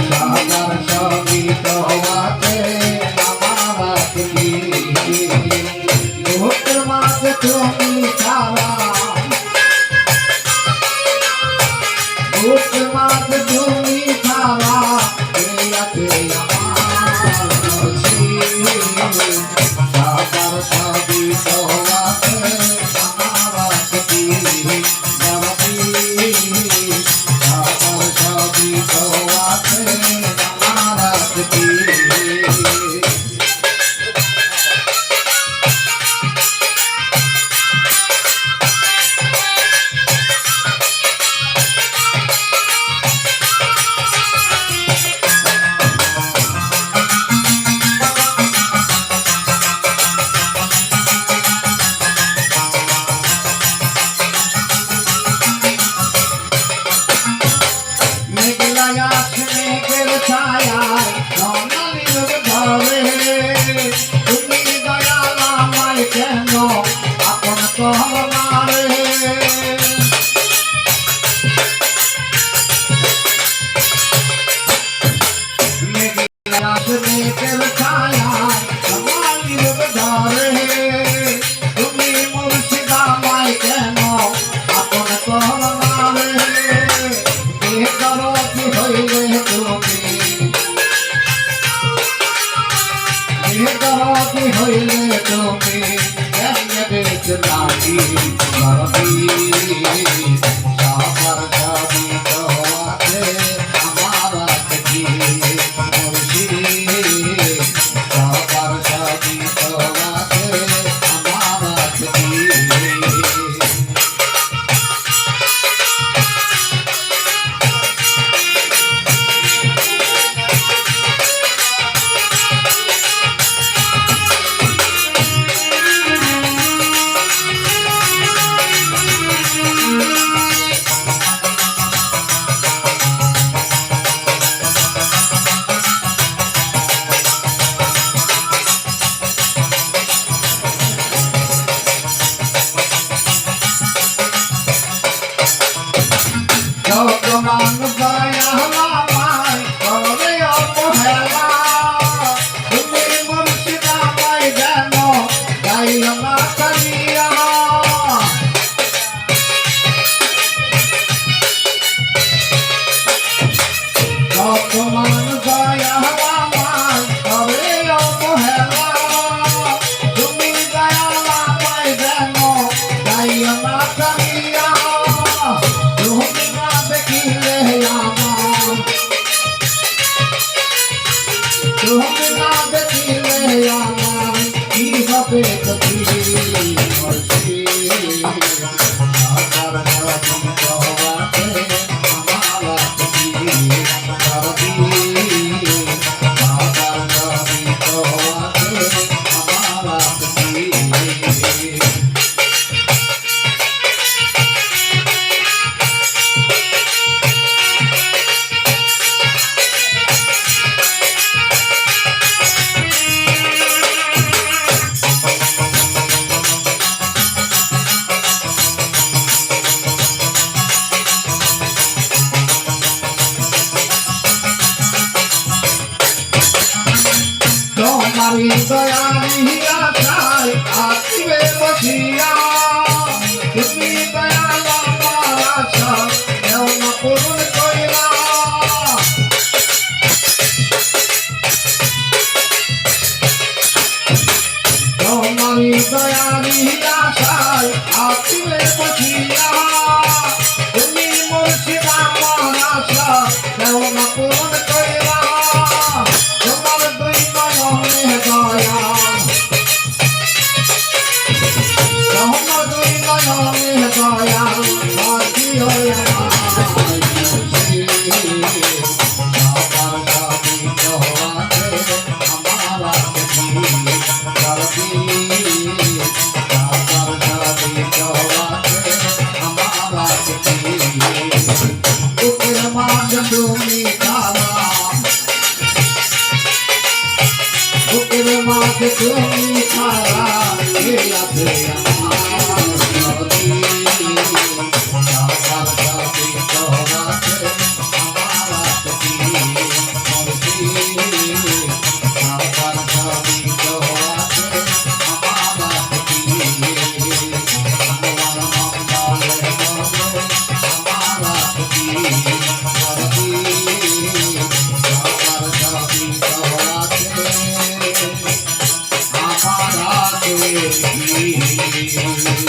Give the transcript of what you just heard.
সাগর সবই তোমাতে আমার আখি বুকের মাঝে তুমি ছাড়া বুকের মাঝে তুমি ছাড়া আছে আমার সাগর সবই তোমাতে আমার আখি সাগর সবই তোমাতে আমার আখি হইলে তুমি বেচনাটি করবি সাগর সবই তোমাতে আমার আখি সাগর সবই তোমাতে আমার আখি ভগবান দয়ালায় করে অবহেলা তুমি মুর্শিদাবাই যেন গাইও না কালিয়া ভগবান দয়ালায় করে অবহেলা তুমি দয়ালায় যেন গাইও না কালিয়া তুমি না দেখিলে আমার কি হবে গতি সাগর সবই তোমাতে আমার আখি সাগর সবই তোমাতে আমার আখি তোমারি দয়ারি আশায় আসিবে বসিয়া তুমি দয়াল আমার আশা কেউ না পূরণ কইরা তোমারি দয়ারি আশায় আসিবে বসিয়া তুমি মুর্শিদ আমার আশা কেউ না পূরণ কইরা তোমার দুই নয়নে দয়া তোমার দুই নয়নে দয়া বাকি হয়ে সাগর সবই তোমাতে আমার আখি সাগর সবই তোমাতে আমার আখি বুকের মাঝে তুমি ছাড়া বুকের মাঝে তুমি ছাড়া আছে আমার সাগর সবই তোমাতে আমার দেখি